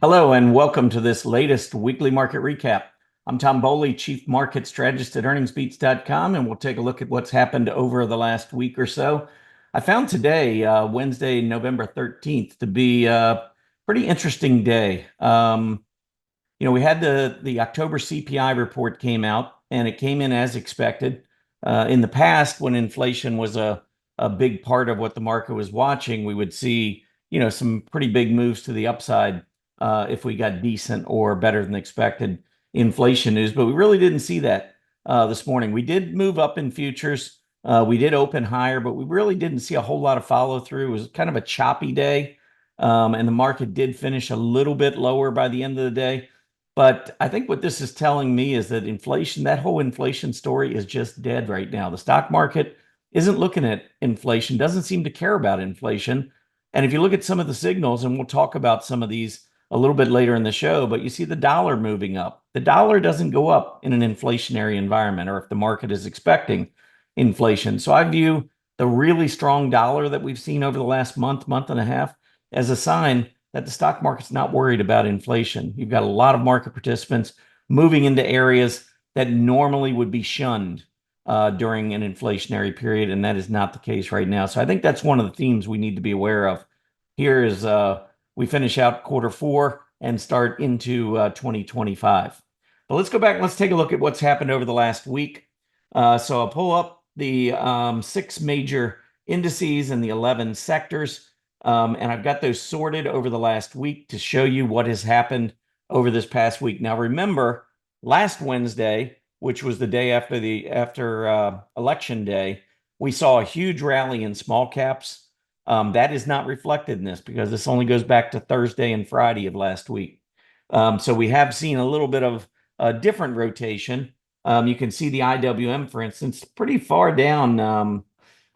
Hello and welcome to this latest weekly market recap. I'm Tom Bowley, Chief Market Strategist at EarningsBeats.com, and we'll take a look at what's happened over the last week or so. I found today, Wednesday, November 13th, to be a pretty interesting day. We had the October CPI report came out, and it came in as expected. In the past, when inflation was a big part of what the market was watching, we would see, some pretty big moves to the upside if we got decent or better than expected inflation news, but we really didn't see that this morning. We did move up in futures. We did open higher, but we really didn't see a whole lot of follow through. It was kind of a choppy day, and the market did finish a little bit lower by the end of the day. But I think what this is telling me is that inflation, that whole inflation story is just dead right now. The stock market isn't looking at inflation, doesn't seem to care about inflation. And if you look at some of the signals, and we'll talk about some of these a little bit later in the show, but you see the dollar moving up. The dollar doesn't go up in an inflationary environment or if the market is expecting inflation. So I view the really strong dollar that we've seen over the last month and a half as a sign that the stock market's not worried about inflation. You've got a lot of market participants moving into areas that normally would be shunned during an inflationary period, and that is not the case right now. So I think that's one of the themes we need to be aware of. Here is we finish out quarter four and start into 2025. But let's go back and let's take a look at what's happened over the last week. So I'll pull up the 6 major indices and the 11 sectors. And I've got those sorted over the last week to show you what has happened over this past week. Now, remember, last Wednesday, which was the day after election day, we saw a huge rally in small caps. That is not reflected in this because this only goes back to Thursday and Friday of last week. So we have seen a little bit of a different rotation. You can see the IWM, for instance, pretty far down.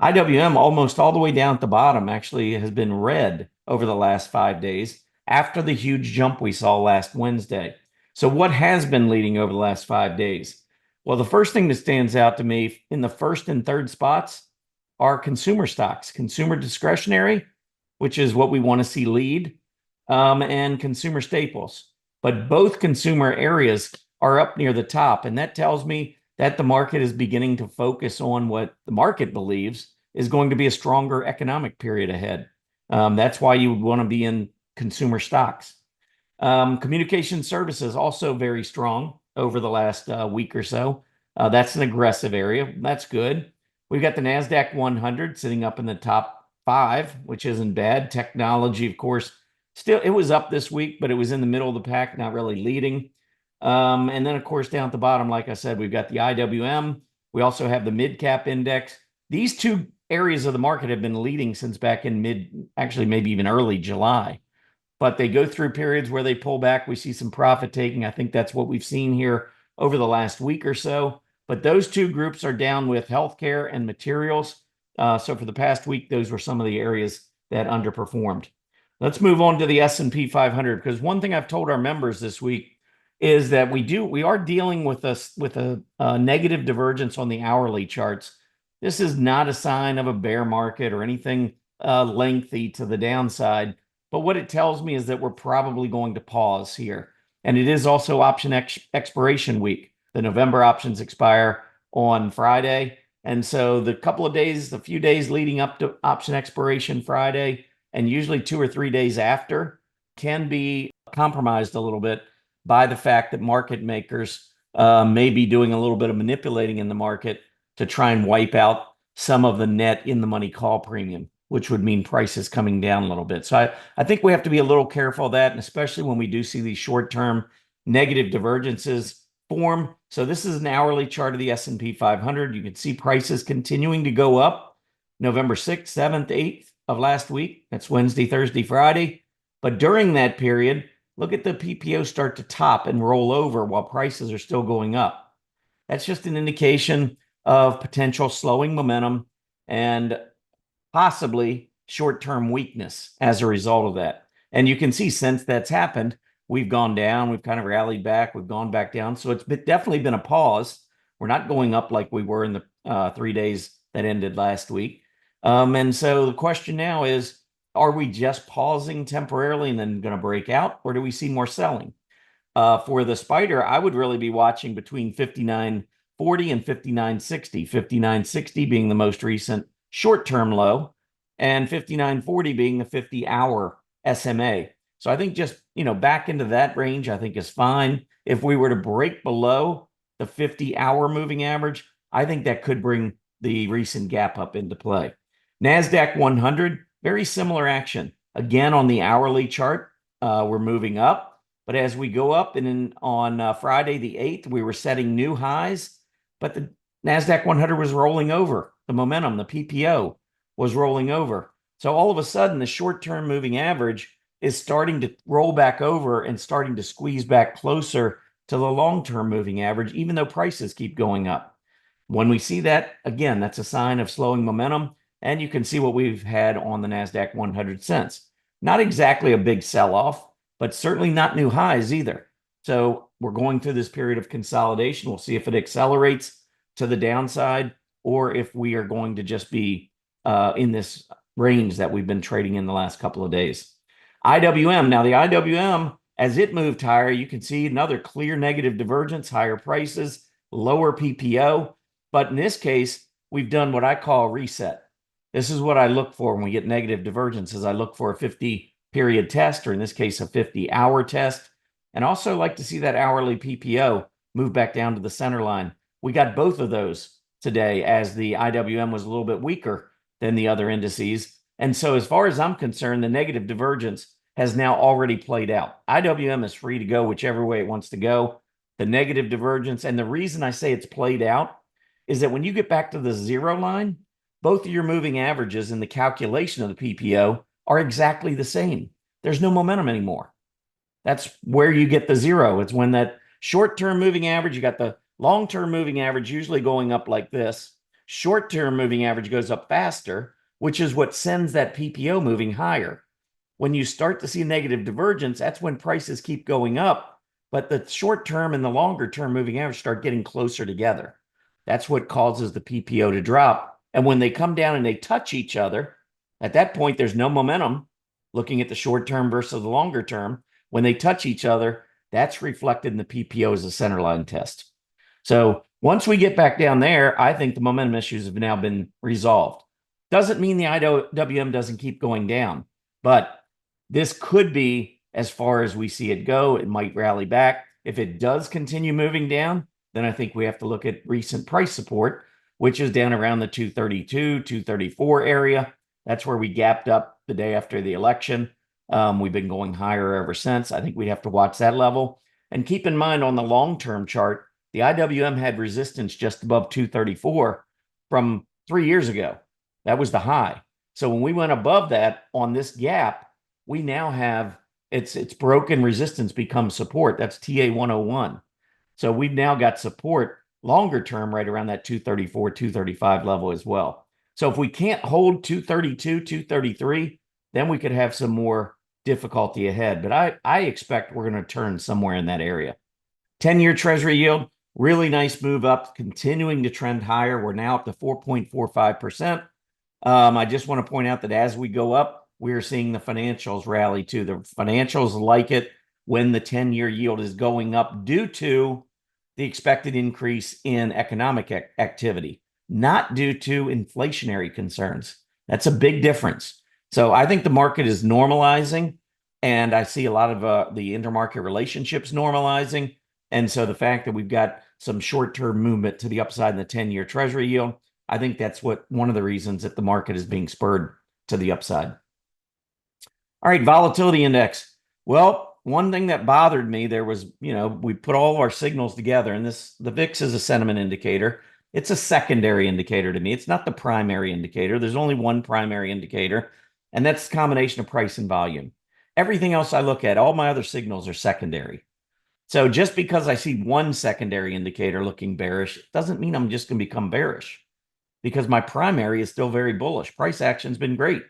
IWM almost all the way down at the bottom actually has been red over the last 5 days after the huge jump we saw last Wednesday. So what has been leading over the last 5 days? Well, the first thing that stands out to me in the first and third spots are consumer stocks, consumer discretionary, which is what we want to see lead, and consumer staples. But both consumer areas are up near the top, and that tells me that the market is beginning to focus on what the market believes is going to be a stronger economic period ahead. That's why you would want to be in consumer stocks. Communication services also very strong over the last week or so. That's an aggressive area. That's good. We've got the Nasdaq 100 sitting up in the top 5, which isn't bad. Technology, of course, still it was up this week, but it was in the middle of the pack, not really leading. And then, of course, down at the bottom, like I said, we've got the IWM. We also have the mid-cap index. These two areas of the market have been leading since back in actually maybe even early July. But they go through periods where they pull back. We see some profit taking. I think that's what we've seen here over the last week or so. But those two groups are down with healthcare and materials. So for the past week, those were some of the areas that underperformed. Let's move on to the S&P 500, because one thing I've told our members this week is that we are dealing with a negative divergence on the hourly charts. This is not a sign of a bear market or anything lengthy to the downside. But what it tells me is that we're probably going to pause here. And it is also option expiration week. The November options expire on Friday. And so the few days leading up to option expiration Friday, and usually 2 or 3 days after, can be compromised a little bit by the fact that market makers may be doing a little bit of manipulating in the market to try and wipe out some of the net in the money call premium, which would mean prices coming down a little bit. So I think we have to be a little careful of that, and especially when we do see these short-term negative divergences form. So this is an hourly chart of the S&P 500. You can see prices continuing to go up November 6th, 7th, 8th of last week. That's Wednesday, Thursday, Friday. But during that period, look at the PPO start to top and roll over while prices are still going up. That's just an indication of potential slowing momentum and possibly short-term weakness as a result of that. And you can see since that's happened, we've gone down, we've kind of rallied back, we've gone back down. So it's definitely been a pause. We're not going up like we were in the 3 days that ended last week. And so the question now is, Are we just pausing temporarily and then going to break out, or do we see more selling? For the spider, I would really be watching between 59.40 and 59.60. 59.60 being the most recent short-term low, and 59.40 being the 50-hour SMA. So I think just, back into that range, I think is fine. If we were to break below the 50-hour moving average, I think that could bring the recent gap up into play. Nasdaq 100, very similar action. Again, on the hourly chart, we're moving up. But as we go up, and on Friday the 8th, we were setting new highs, but the NASDAQ 100 was rolling over. The momentum, the PPO, was rolling over. So all of a sudden, the short-term moving average is starting to roll back over and starting to squeeze back closer to the long-term moving average, even though prices keep going up. When we see that, again, that's a sign of slowing momentum, and you can see what we've had on the NASDAQ 100 since. Not exactly a big sell-off, but certainly not new highs either. So we're going through this period of consolidation. We'll see if it accelerates to the downside or if we are going to just be in this range that we've been trading in the last couple of days. IWM, now the IWM, as it moved higher, you can see another clear negative divergence, higher prices, lower PPO. But in this case, we've done what I call a reset. This is what I look for when we get negative divergences. I look for a 50-period test, or in this case, a 50-hour test. And also like to see that hourly PPO move back down to the center line. We got both of those today as the IWM was a little bit weaker than the other indices. And so as far as I'm concerned, the negative divergence has now already played out. IWM is free to go whichever way it wants to go. The negative divergence, and the reason I say it's played out is that when you get back to the zero line, both of your moving averages in the calculation of the PPO are exactly the same. There's no momentum anymore. That's where you get the zero. It's when that short-term moving average, you got the long-term moving average usually going up like this. Short-term moving average goes up faster, which is what sends that PPO moving higher. When you start to see negative divergence, that's when prices keep going up, but the short-term and the longer-term moving average start getting closer together. That's what causes the PPO to drop. And when they come down and they touch each other, at that point, there's no momentum looking at the short term versus the longer term. When they touch each other, that's reflected in the PPO as a centerline test. So once we get back down there, I think the momentum issues have now been resolved. Doesn't mean the IWM doesn't keep going down, but this could be as far as we see it go. It might rally back. If it does continue moving down, then I think we have to look at recent price support, which is down around the 232, 234 area. That's where we gapped up the day after the election. We've been going higher ever since. I think we'd have to watch that level. And keep in mind on the long-term chart, the IWM had resistance just above 234 from 3 years ago. That was the high. So when we went above that on this gap, we now have its broken resistance becomes support. That's TA 101. So we've now got support longer term right around that 234, 235 level as well. So if we can't hold 232, 233, then we could have some more difficulty ahead. But I expect we're going to turn somewhere in that area. 10-year treasury yield, really nice move up, continuing to trend higher. We're now up to 4.45%. I just want to point out that as we go up, we're seeing the financials rally too. The financials like it when the 10-year yield is going up due to the expected increase in economic activity, not due to inflationary concerns. That's a big difference. So I think the market is normalizing, and I see a lot of the intermarket relationships normalizing. And so the fact that we've got some short-term movement to the upside in the 10-year treasury yield, I think that's one of the reasons that the market is being spurred to the upside. All right, volatility index. Well, one thing that bothered me there was, we put all our signals together, and the VIX is a sentiment indicator. It's a secondary indicator to me. It's not the primary indicator. There's only one primary indicator, and that's the combination of price and volume. Everything else I look at, all my other signals are secondary. So just because I see one secondary indicator looking bearish doesn't mean I'm just going to become bearish, because my primary is still very bullish. Price action's been great.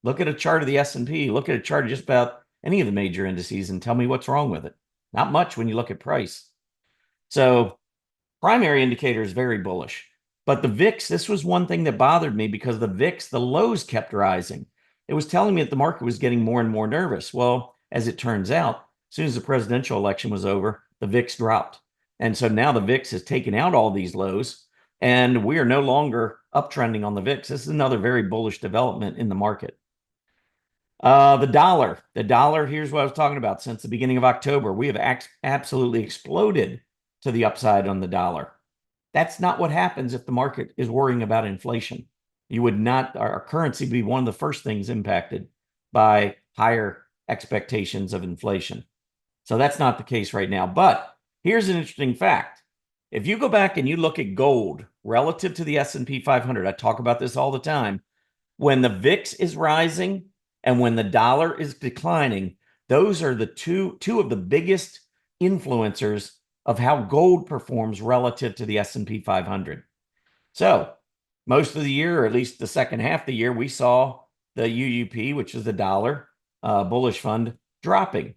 Look at a chart of the S&P. Look at a chart of just about any of the major indices and tell me what's wrong with it. Not much when you look at price. So primary indicator is very bullish. But the VIX, this was one thing that bothered me because the VIX, the lows kept rising. it was telling me that the market was getting more and more nervous. Well, as it turns out, as soon as the presidential election was over, the VIX dropped. And so now the VIX has taken out all these lows, and we are no longer uptrending on the VIX. This is another very bullish development in the market. The dollar, here's what I was talking about. Since the beginning of October, we have absolutely exploded to the upside on the dollar. That's not what happens if the market is worrying about inflation. You would not, our currency would be one of the first things impacted by higher expectations of inflation. So that's not the case right now. But here's an interesting fact. If you go back and you look at gold relative to the S&P 500, I talk about this all the time, when the VIX is rising and when the dollar is declining, those are the two of the biggest influencers of how gold performs relative to the S&P 500. So most of the year, or at least the second half of the year, we saw the UUP, which is the dollar bullish fund, dropping.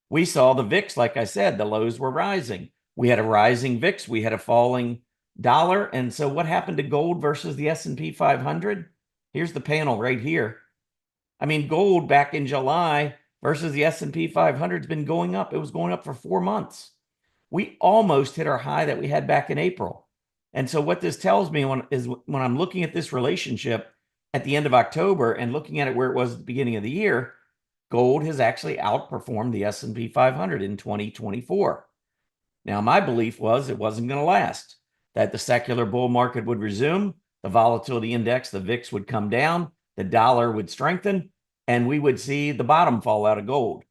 We saw the VIX, like I said, the lows were rising. We had a rising VIX, we had a falling dollar. And so what happened to gold versus the S&P 500? Here's the panel right here. I mean, gold back in July versus the S&P 500 has been going up. It was going up for 4 months. We almost hit our high that we had back in April. And so what this tells me is when I'm looking at this relationship at the end of October and looking at it where it was at the beginning of the year, gold has actually outperformed the S&P 500 in 2024. Now, my belief was it wasn't going to last, that the secular bull market would resume, the volatility index, the VIX would come down, the dollar would strengthen, and we would see the bottom fall out of gold.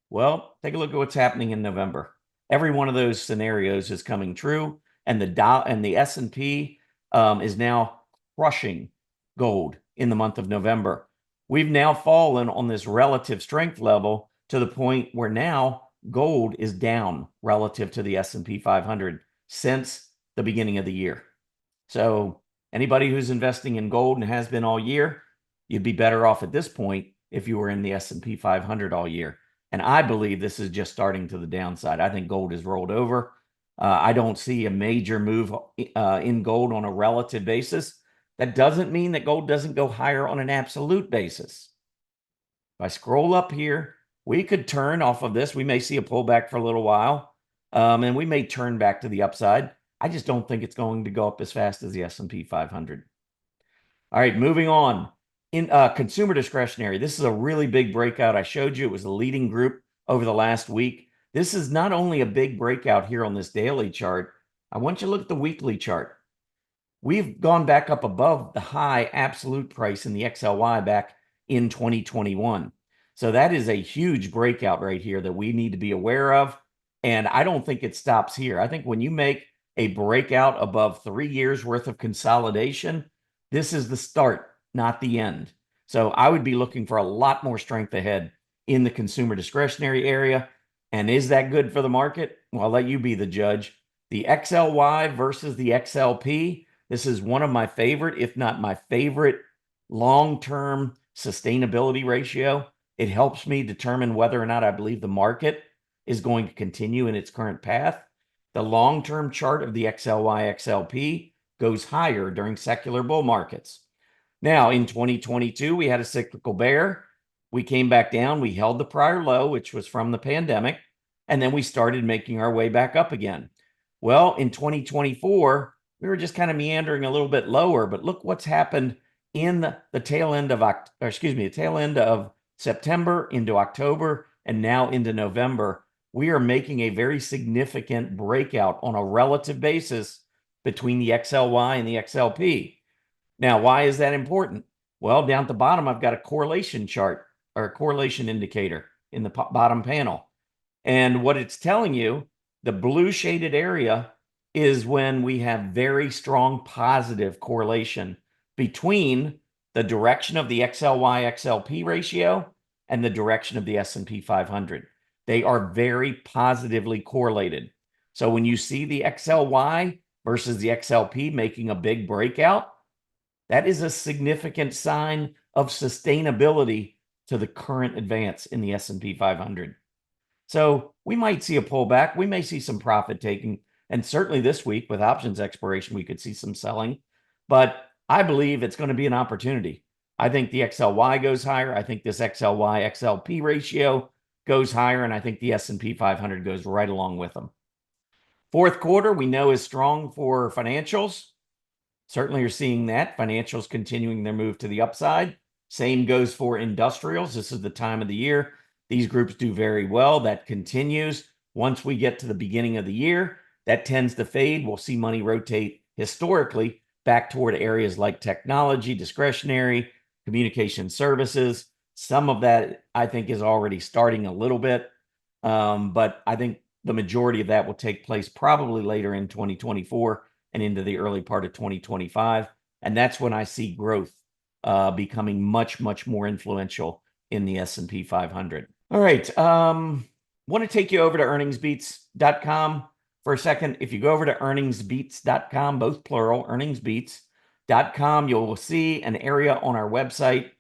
Well, take a look at what's happening in November. Every one of those scenarios is coming true, and the S&P is now crushing gold in the month of November. We've now fallen on this relative strength level to the point where now gold is down relative to the S&P 500 since the beginning of the year. So anybody who's investing in gold and has been all year, you'd be better off at this point if you were in the S&P 500 all year. And I believe this is just starting to the downside. I think gold is rolled over. I don't see a major move in gold on a relative basis. That doesn't mean that gold doesn't go higher on an absolute basis. If I scroll up here, we could turn off of this. We may see a pullback for a little while, and we may turn back to the upside. I just don't think it's going to go up as fast as the S&P 500. All right, moving on. In consumer discretionary, this is a really big breakout. I showed you it was the leading group over the last week. This is not only a big breakout here on this daily chart. I want you to look at the weekly chart. We've gone back up above the high absolute price in the XLY back in 2021. So that is a huge breakout right here that we need to be aware of. And I don't think it stops here. I think when you make a breakout above 3 years worth of consolidation, this is the start, not the end. So I would be looking for a lot more strength ahead in the consumer discretionary area. And is that good for the market? Well, I'll let you be the judge. The XLY versus the XLP, this is one of my favorite, if not my favorite, long-term sustainability ratio. It helps me determine whether or not I believe the market is going to continue in its current path. The long-term chart of the XLY XLP goes higher during secular bull markets. Now, in 2022, we had a cyclical bear. We came back down. We held the prior low, which was from the pandemic, and then we started making our way back up again. Well, in 2024, we were just kind of meandering a little bit lower, but look what's happened in the tail end of September into October and now into November. We are making a very significant breakout on a relative basis between the XLY and the XLP. Now, why is that important? Well, down at the bottom, I've got a correlation chart or a correlation indicator in the bottom panel. And what it's telling you, the blue shaded area is when we have very strong positive correlation between the direction of the XLY XLP ratio and the direction of the S&P 500. They are very positively correlated. So when you see the XLY versus the XLP making a big breakout, that is a significant sign of sustainability to the current advance in the S&P 500. So we might see a pullback. We may see some profit taking. And certainly this week with options expiration, we could see some selling. But I believe it's going to be an opportunity. I think the XLY goes higher. I think this XLY XLP ratio goes higher, and I think the S&P 500 goes right along with them. Fourth quarter, we know, is strong for financials. Certainly you're seeing that. Financials continuing their move to the upside. Same goes for industrials. This is the time of the year these groups do very well. That continues. Once we get to the beginning of the year, that tends to fade. We'll see money rotate historically back toward areas like technology, discretionary, communication services. Some of that, I think, is already starting a little bit. But I think the majority of that will take place probably later in 2024 and into the early part of 2025. And that's when I see growth becoming much, much more influential in the S&P 500. All right. Want to take you over to EarningsBeats.com for a second. If you go over to EarningsBeats.com, both plural, EarningsBeats.com, you'll see an area on our website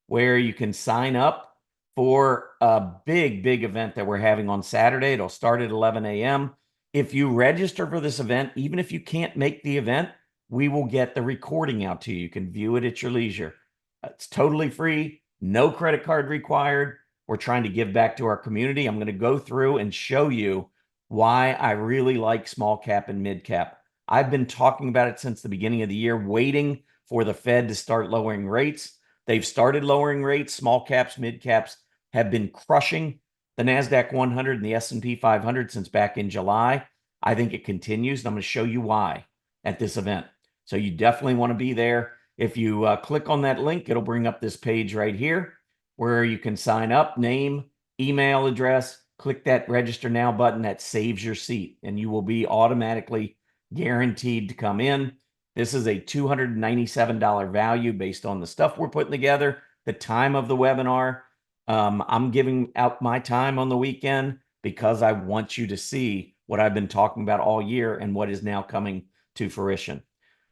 where you can sign up for a big, big event that we're having on Saturday. It'll start at 11 a.m. If you register for this event, even if you can't make the event, we will get the recording out to you. You can view it at your leisure. It's totally free, no credit card required. We're trying to give back to our community. I'm going to go through and show you why I really like small cap and mid cap. I've been talking about it since the beginning of the year, waiting for the Fed to start lowering rates. They've started lowering rates. Small caps, mid caps have been crushing the Nasdaq 100 and the S&P 500 since back in July. I think it continues, and I'm going to show you why at this event. So you definitely want to be there. If you click on that link, it'll bring up this page right here where you can sign up, name, email address, click that register now button. That saves your seat, and you will be automatically guaranteed to come in. This is a $297 value based on the stuff we're putting together, the time of the webinar. I'm giving out my time on the weekend because I want you to see what I've been talking about all year and what is now coming to fruition.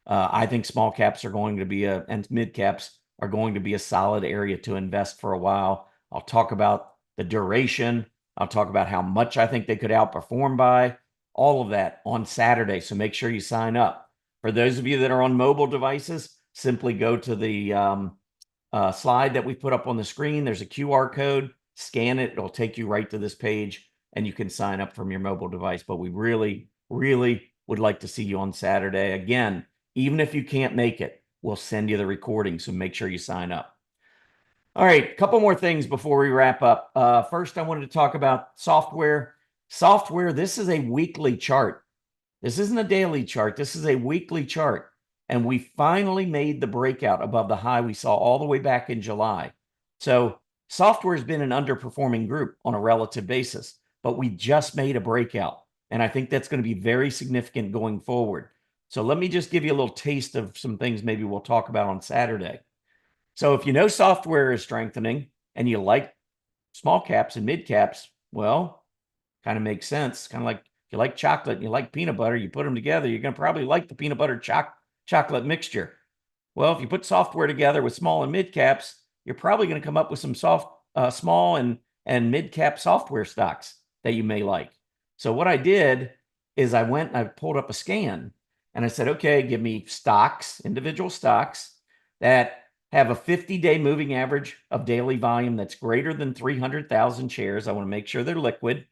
I think small caps are going to be and mid caps are going to be a solid area to invest for a while. I'll talk about the duration. I'll talk about how much I think they could outperform by, all of that on Saturday. So make sure you sign up. For those of you that are on mobile devices, simply go to the slide that we put up on the screen. There's a QR code, scan it. It'll take you right to this page and you can sign up from your mobile device. But we really, really would like to see you on Saturday. Again, even if you can't make it, we'll send you the recording. So make sure you sign up. All right, a couple more things before we wrap up. First, I wanted to talk about software. Software, this is a weekly chart. This isn't a daily chart. This is a weekly chart. And we finally made the breakout above the high we saw all the way back in July. So software has been an underperforming group on a relative basis, but we just made a breakout. And I think that's going to be very significant going forward. So let me just give you a little taste of some things maybe we'll talk about on Saturday. So if you know software is strengthening and you like small caps and mid caps, well, kind of makes sense. Kind of like if you like chocolate and you like peanut butter, you put them together, you're going to probably like the peanut butter chocolate mixture. Well, if you put software together with small and mid caps, you're probably going to come up with some small and mid cap software stocks that you may like. So what I did is I went and I pulled up a scan and I said, okay, give me stocks, individual stocks that have a 50-day moving average of daily volume that's greater than 300,000 shares. I want to make sure they're liquid.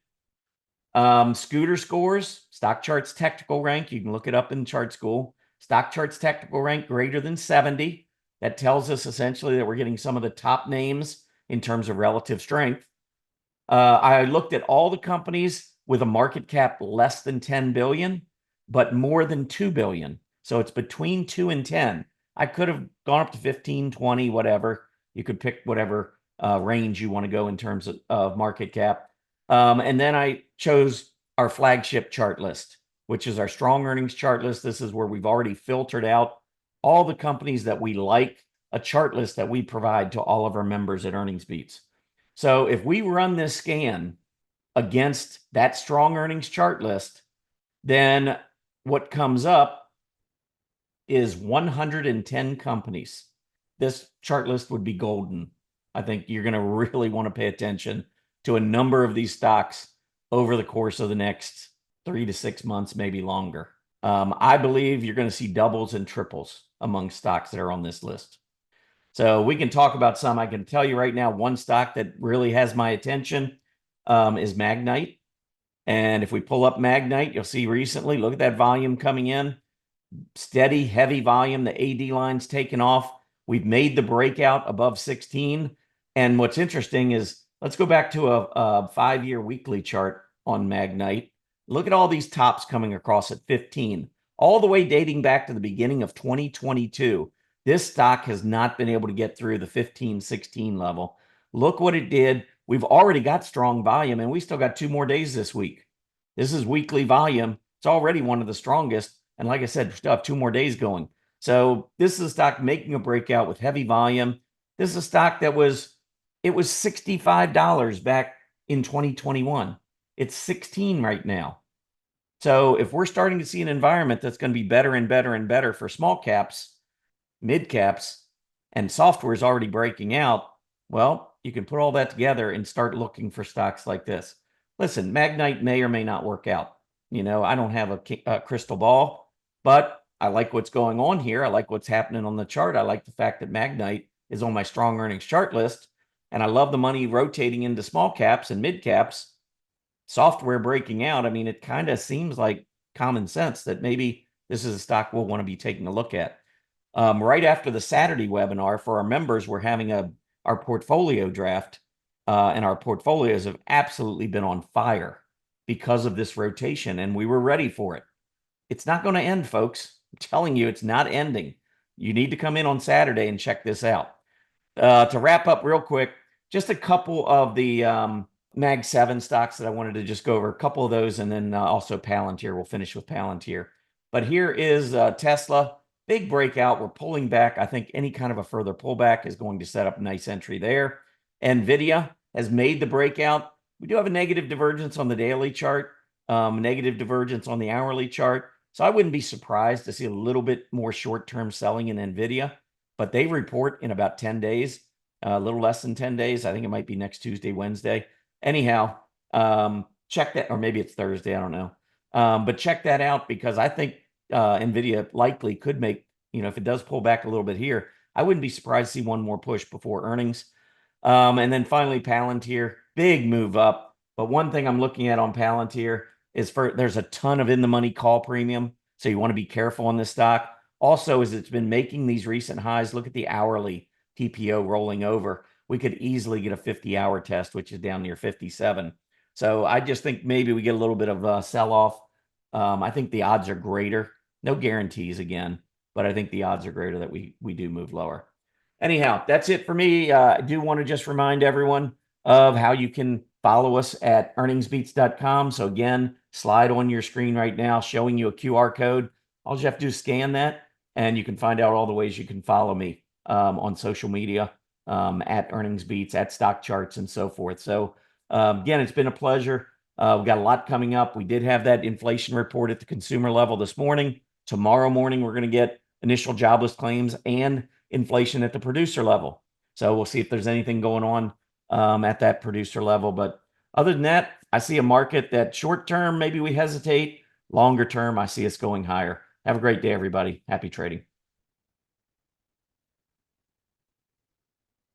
Scooter scores, Stockcharts technical rank. You can look it up in chart school. Stockcharts technical rank greater than 70. That tells us essentially that we're getting some of the top names in terms of relative strength. I looked at all the companies with a market cap less than 10 billion, but more than 2 billion. So it's between 2 and 10. I could have gone up to 15, 20, whatever. You could pick whatever range you want to go in terms of market cap. And then I chose our flagship chart list, which is our strong earnings chart list. This is where we've already filtered out all the companies that we like, a chart list that we provide to all of our members at EarningsBeats. So if we run this scan against that strong earnings chart list, then what comes up is 110 companies. This chart list would be golden. I think you're going to really want to pay attention to a number of these stocks over the course of the next 3 to 6 months, maybe longer. I believe you're going to see doubles and triples among stocks that are on this list. So we can talk about some. I can tell you right now, one stock that really has my attention is Magnite. And if we pull up Magnite, you'll see recently, look at that volume coming in. Steady, heavy volume. The AD line's taken off. We've made the breakout above 16. And what's interesting is, let's go back to a 5-year weekly chart on Magnite. Look at all these tops coming across at 15, all the way dating back to the beginning of 2022. This stock has not been able to get through the 15, 16 level. Look what it did. We've already got strong volume, and we still got 2 more days this week. This is weekly volume. It's already one of the strongest. And like I said, we still have 2 more days going. So this is a stock making a breakout with heavy volume. This is a stock that was $65 back in 2021. It's 16 right now. So if we're starting to see an environment that's going to be better and better and better for small caps, mid caps, and software is already breaking out, well, you can put all that together and start looking for stocks like this. Listen, Magnite may or may not work out. I don't have a crystal ball, but I like what's going on here. I like what's happening on the chart. I like the fact that Magnite is on my strong earnings chart list, and I love the money rotating into small caps and mid caps. Software breaking out. I mean, it kind of seems like common sense that maybe this is a stock we'll want to be taking a look at. Right after the Saturday webinar for our members, we're having our portfolio draft, and our portfolios have absolutely been on fire because of this rotation, and we were ready for it. It's not going to end, folks. I'm telling you, it's not ending. You need to come in on Saturday and check this out. To wrap up real quick, just a couple of the Mag 7 stocks that I wanted to just go over, a couple of those, and then also Palantir. We'll finish with Palantir. But here is Tesla. Big breakout. We're pulling back. I think any kind of a further pullback is going to set up a nice entry there. Nvidia has made the breakout. We do have a negative divergence on the daily chart, negative divergence on the hourly chart. So I wouldn't be surprised to see a little bit more short-term selling in Nvidia, but they report in about 10 days, a little less than 10 days. I think it might be next Tuesday, Wednesday. Anyhow, check that, or maybe it's Thursday. I don't know. But check that out, because I think Nvidia likely could make, if it does pull back a little bit here, I wouldn't be surprised to see one more push before earnings. And then finally, Palantir, big move up. But one thing I'm looking at on Palantir is there's a ton of in-the-money call premium, so you want to be careful on this stock. Also, as it's been making these recent highs, look at the hourly TPO rolling over. We could easily get a 50-hour test, which is down near 57. So I just think maybe we get a little bit of a sell-off. I think the odds are greater. No guarantees again, but I think the odds are greater that we do move lower. Anyhow, that's it for me. I do want to just remind everyone of how you can follow us at EarningsBeats.com. So again, slide on your screen right now showing you a QR code. All you have to do is scan that, and you can find out all the ways you can follow me on social media, at EarningsBeats, at Stockcharts, and so forth. So again, it's been a pleasure. We've got a lot coming up. We did have that inflation report at the consumer level this morning. Tomorrow morning, we're going to get initial jobless claims and inflation at the producer level. So we'll see if there's anything going on at that producer level. But other than that, I see a market that short term, maybe we hesitate. Longer term, I see us going higher. Have a great day, everybody. Happy trading.